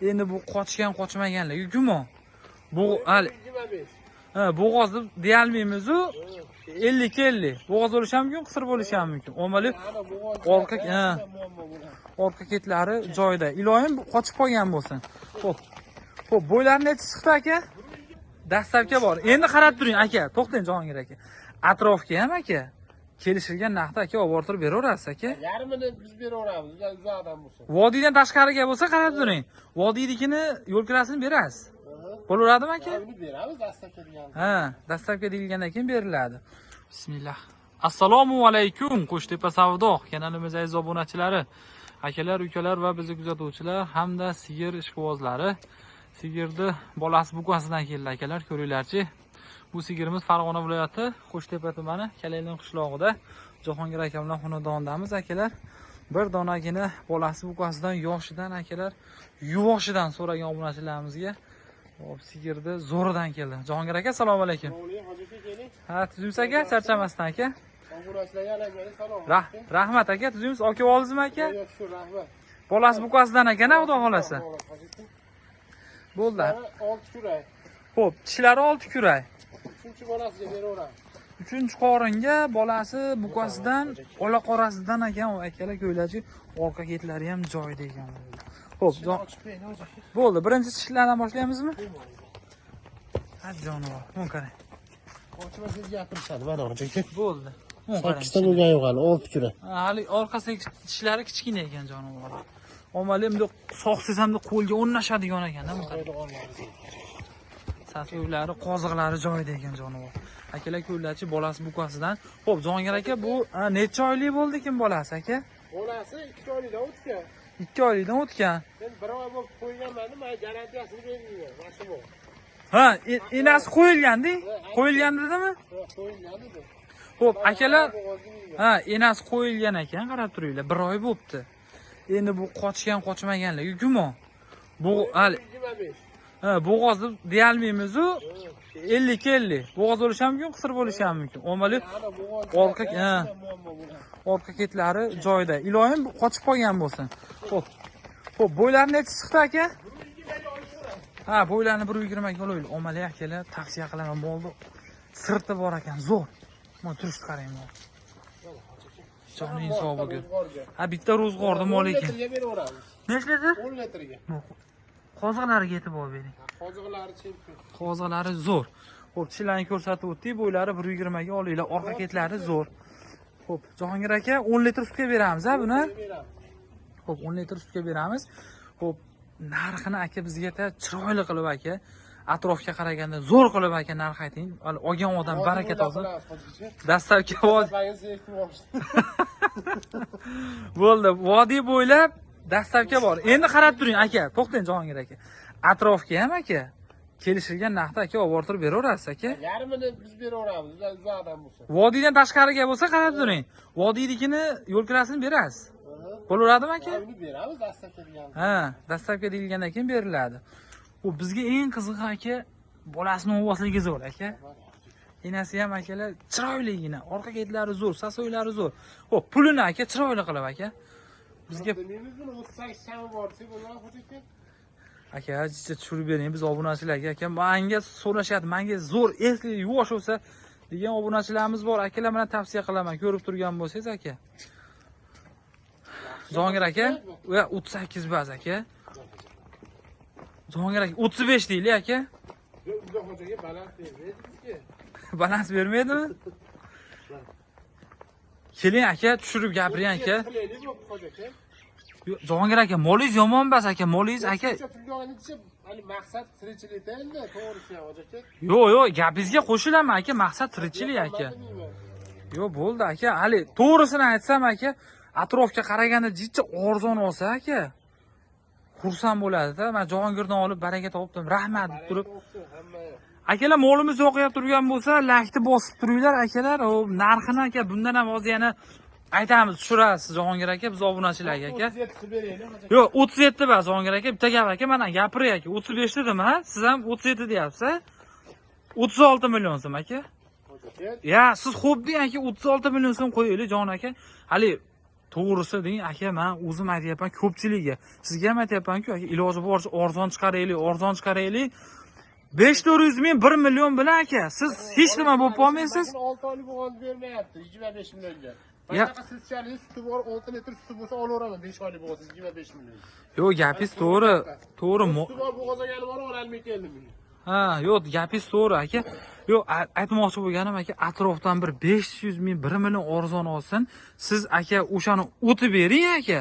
Endi bu qochmaganligi gumon. Bu hali bo'g'oz deb deyolmaymiz-ku. 50-50. Bo'g'oz bo'lishi ham mumkin, qisir bo'lishi ham mumkin. Omali orqa ketlari joyida. Iloyim qochib qolgan bo'lsin. Xo'p, bo'ylarni necha chiqdi aka? Dastlabki bor. Endi qarab turing aka. To'xtang Jahongir aka. Atrofga ham aka kelishilgan narxda aka olib borib beraverasiz aka. Yarmini biz beraveramiz, uzoqdan bo'lsa. Vodiydan tashqariga bo'lsa qarab turing. Vodiynikini yo'l kirasini berasiz. Bo'laveradimi aka? Uni beramiz dastlabki degan. Ha, dastlabki deyilgandan keyin beriladi. Bismillah. Assalomu alaykum Qo'shtepa savdo kanalimiz aziz obunachilari, akalar, ukalar va bizni kuzatuvchilar hamda sigir ishqibozlari. Sigirni bolasi bukasidan keldi akalar, ko'ringlarchi. Bu sigirimiz Farg'ona viloyati Qo'shtepa tumani Kalaylan qishlog'ida Jahongir aka bilan xonadondamiz akalar. Bir donagina bolasi bukasidan yoshidan akalar, yuvoshidan so'ragan obunachilarimizga sigirni zo'ridan keldi. Jahongir aka, assalomu alaykum. Ha, tuzimiz aka, charchamasdan aka. Rahmat aka, tuzimiz olib oldingizmi aka? Yo'q, shu rahmat. Bolasi bukasidan ekan, xudo xolasa. Bo'ldi. 6 kurak. Xo'p, tishlari 6 kurak. 3-bolasiga beraveramiz. 3-qoringa bolasi bukasidan, ola qorasidan ekan, akalar ko'ylachi, orqa ketlari ham joyida ekan. Xo'p, bo'ldi. Birinchi tishlardan boshlaymizmi? Hadi jonivor, o'n qarang. Qochmasiz gapirishadi, mana aka. Bo'ldi. 8 ta bo'lgan yo'q hali, 6 kurak. Hali orqasidagi tishlari kichkina ekan jonivor. Omali endi soqsiz hamda qo'lga o'rnashadigan ekan-da bu qarang. Sasuvlari, qoziqlari joyida ekan jonivor. Akalar ko'rlarchi bolasi bukasidan. Xo'p, Jahongir aka, bu necha oylik bo'ldi ekan bolasi aka? Bolasi 2 oylikdan o'tgan. 2 oylikdan o'tgan. Men 1 oy bo'lib qo'yganman, men garantiyasini bermayman. Mana bu. Ha, enasi qo'yilgandi? Qo'yilgan dedimi? Qo'yilgan edi. Xo'p, akalar, ha, enasi qo'yilgan ekan, qarab turinglar, 1 oy bo'pti. Endi bu qochmaganligi gumon. Bu hali 25. ha, bo'g'oz deb deyolmaymiz-ku. 50-50. Bo'g'oz bo'lishi ham mumkin, qisir bo'lishi ham mumkin. Omali orqa ketlari joyida. Iloyim qochib qolgan bo'lsin. Xo'p, bo'ylarni necha chiqdi aka? Ha, bo'ylarni 1.20 ga olaylik. Omali akalar tavsiya qilaman, molni sirti bor ekan, zo'r. Mana turishni qarang. Joni insofiga. Ha, bitta ro'zg'orda mol ekan. Nech litr? 10 litrga. Qoziqlariga yetib olib bering. Qoziqlari chempion. Qoziqlari zo'r. Xo'p, tishlarini ko'rsatib o'tdik. Bo'ylari 1.20 ga olinglar. Orqa ketlari zo'r. Xo'p, Jahongir aka 10 litr sutga beramiz-a buni? Xo'p, 10 litr sutga beramiz. Xo'p, narxini aka bizga chiroyli qilib aka, atrofga qaraganda zo'r qilib aka narx ayting. Olgan odam baraka topsin. Dastlabki bo'ldi. Vodiy bo'ylab dastlabki bor. Endi qarab turing aka, to'xtang Jahongir aka. Atrofga ham aka kelishilgan narxda aka olib borib beraverasiz aka. Yarmini biz beraveramiz, uzoqdan bo'lsa. Vodiydan tashqariga bo'lsa qarab turing. Vodiynikini yo'l kirasini berasiz. Bo'laveradimi aka? Uni beramiz dastlabki degan. Ha, dastlabki deyilgandan keyin beriladi. U bizga eng qizig'i aka, bolasini o'vosligi zo'r aka. Enasi ham akalar chiroyligina, orqa ketlari zo'r, sasoylari zo'r. Xo'p, pulini aka chiroyli qilib aka. Bizga bilmaymiz buni 38 chami bor deb bo'lgan xo'jaka. Aka, jicha tushirib bering, biz obunachilarga aka, menga so'rashyapti, menga zo'r esli yuvosh bo'lsa degan obunachilarimiz bor. Akalar bilan tavsiya qilaman, ko'rib turgan bo'lsangiz aka. Jahongir aka, va 38 baz aka. Jahongir aka 35 deylik aka. Yo'q, xo'jaga balans bermaydi. Balans bermaydimi? Keling aka, tushirib gapiring aka. Jahongir aka, molingiz yomon emas aka, molingiz aka. Hali maqsad tirikchilikda endi, to'g'risi ham aka. Yo'q, gapingizga qo'shilaman aka, maqsad tirikchilik aka. Yo'q, bo'ldi aka, hali to'g'risini aytsam aka, atrofga qaraganda jicha arzon olsa aka, xursand bo'ladi-da. Men Jahongirdan olib baraka topdim. Rahmat deb turib. Akalar, molimiz yo'qyap turgan bo'lsa, lakni bosib turinglar akalar. O narxini aka bundan ham hozir yana aytamiz, tushirasiz Jahongir aka, biz obunachilarga aka. 37 beraylik. Yo'q, 37 bas Jahongir aka, bitta gap aka, mana gapiring aka. 35 dedim ha? Siz ham 37 deyapsiz. 36 million so'm aka. Ya, siz xo'p deng aka, 36 million so'm qo'yaylik jon aka. Hali to'g'risi deng aka, men o'zim aytyapman ko'pchilikga. Sizga ham aytyapman-ku, aka, iloji boricha arzon chiqaraylik. 500 ming 1 million bilan aka, siz hech nima bo'lib qolmaysiz. 6 oylik bo'lgan bermayapti 25 millionga. Ya. Bunaqa siz chalingiz, suti bor, 6 litr suti bo'lsa olaveraman 5 oylik bo'lsa 25 million. Yo'q, gapingiz to'g'ri. To'g'ri. Suti bor bo'g'azagani bor, ololmay keldim. Ha, yo'q, gapingiz to'g'ri aka. Yo'q, aytmoqchi bo'lganim aka, atrofdan bir 500 ming 1 million arzon olsin. Siz aka o'shani o'tib bering aka.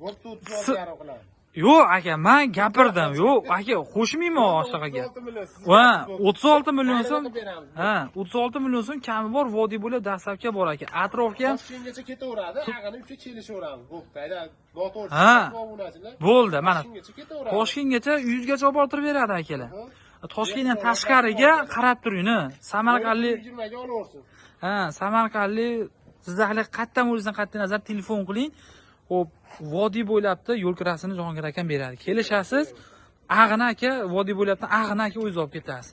Bo'pti, 36 yarim qilaman. Yo'q aka, men gapirdim. Yo'q aka, qo'shmayman oshig'iga. Va 36 million so'm. Ha, 36 million so'm kami bor, vodiy bo'lib dastlabki bor aka. Atrofga ham Toshkentgacha ketaveradi, ag'ini uchga kelishaveramiz. Bo'pti, ayda noto'g'ri. Ha. Bo'ldi, mana Toshkentgacha ketaveradi. Toshkentgacha 100 gacha olib borib beradi akalar. Toshkentdan tashqariga qarab turing-ni. Samarqandlik 20 ga olaversin. ha, Samarqandlik, Jizzaxlik qayerdan o'zingizdan qat'iy nazar telefon qiling. Xo'p, vodiy bo'ylabda yo'l kirasini Jahongir akam beradi. Kelishasiz, ag'ini aka, vodiy bo'ylabdan ag'ini aka o'zingiz olib ketasiz.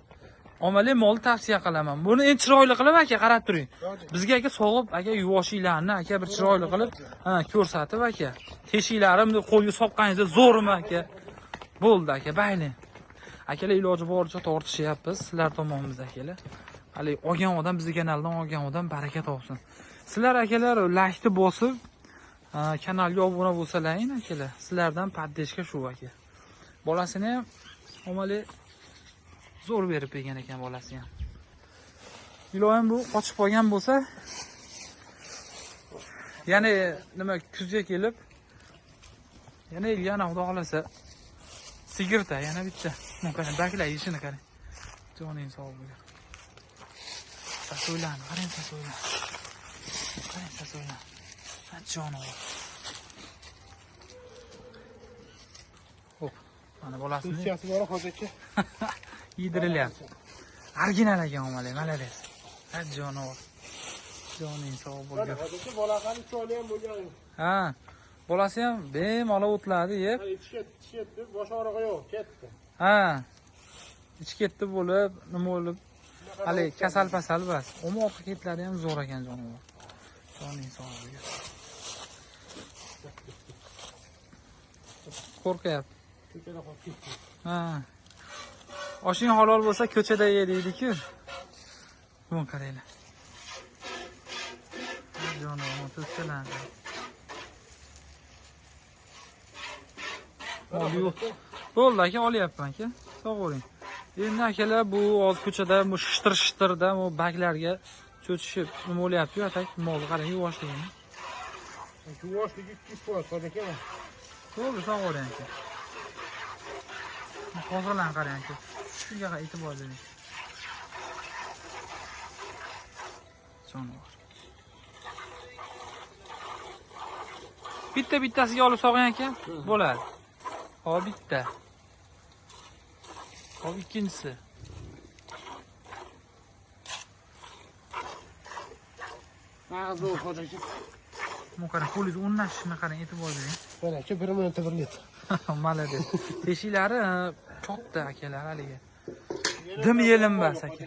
Ommaviy molni tavsiya qilaman. Buni endi chiroyli qilib aka qarab turing. Bizga aka sog'ib aka yuvoshinglarni aka bir chiroyli qilib, ha, ko'rsatib aka. Teshiklarimni qo'lga soqqaningizda zo'rmi aka? Bo'ldi aka, bayling. Akalar iloji boricha tortishyapmiz sizlar tomonimizda akalar. Hali olgan odam, bizning kanaldan olgan odam baraka topsin. Sizlar akalar like bosib, kanalga obuna bo'lsalaring akalar. Sizlardan paddeshga shu aka. Bolasini ham ommaviy zo'r berib bergan ekan bolasi ham. Iloyim bu qochib qolgan bo'lsa, ya'ni nima kuzga kelib, yana xudo xolasa sigirta yana bitta. Mana baklar yishini qarang. Joning sog' bo'lsin. Sasoylan, qarang sasoylan. Qarang sasoylan. Jonivor. Hop, mana bolasini Susyasi bor hozircha. yedirilyapti. Original ekan ommaviy, malades. Jonivor. Joning sog' bo'lsin. Hozircha bolaqani choli ham bo'lgan. Ha, bolasi ham bemalol o'tladi yeb. Ichketdi, bosh og'rig'i yo'q, ketdi. Ha. Ichi ketdi bo'lib, nima bo'lib? Hali kasal-pasal bas. Ammo orqa ketlari ham zo'r ekan jonivor. Joning sog' bo'lsin. Qo'rqyapti. Ko'chada qolib ketdi. Ha. Oshing halol bo'lsa ko'chada ye deydi-ku. Buni qaranglar. Jonivor to'ssalar. Bo'ldi aka, olyapman aka. Sog' bo'ling. Endi akalar bu hozir ko'chada bu shishtir-shishtirda bu baklarga cho'chishib nima bo'lyapti-yu, atak molni qarang, yuvvoshligini. Yuvoshligi 200% hozircha. Bo'ldi, sog' bo'ling aka. Hozirlan qarang aka. Shunga e'tibor bering. Jonivor. Bitta-bittasiga olib sog'ing aka, bo'ladi. Hop bitta. Hop ikkinchisi. Mag'zi hozircha. Mana qarang, qo'lingiz o'rnashishini qarang, e'tibor bering. Bo'lacha 1 minutda 1 litr. Malades. Teshiklari katta akalar haliga. Dim yelinmas aka.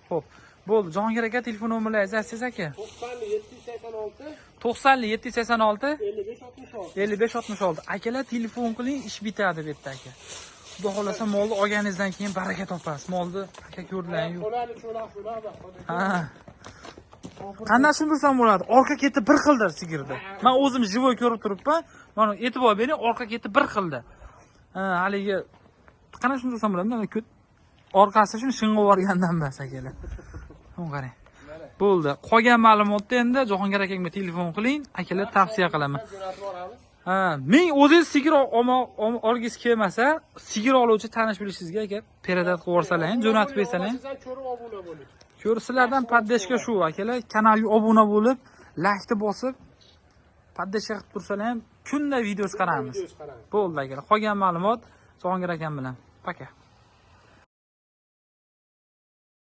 Xo'p, bo'ldi. Jahongir aka telefon nomeringizni aytsangiz aka. 90 786 90 786 55 66. 55 66. Akalar telefon qiling, ish bitadi bu yerda aka. Xudo xolasa molni olganingizdan keyin baraka topasiz. Molni aka ko'rdilaring. Qo'lali cho'laq bo'ladi. Ha. Qanday tushuntirsam bo'ladi? Orqa keti bir xildir sigirda. Men o'zim jivoy ko'rib turibman. Mana e'tibor bering, orqa keti bir xilda. Ha, haligi qanday tushuntirsam bo'ladi? Mana orqasi shuni shing'ib yuborgandan bas akalar. Mana qarang. Bo'ldi. Qolgan ma'lumotni endi Jahongir akamga telefon qiling, akalar tavsiya qilaman. Ha, men o'zingiz sigir olgis kelmasa, sigir oluvchi tanish bilishingizga aka, peradat qilib yuborsalaring, jo'natib bersalaring. Ko'rsizlardan paddeshga shu akalar, kanalga obuna bo'lib, like bosib, paddeshga qilib tursalar ham kunda videos qaramiz. Bo'ldi akalar. Qolgan ma'lumot Jahongir akam bilan. Paka.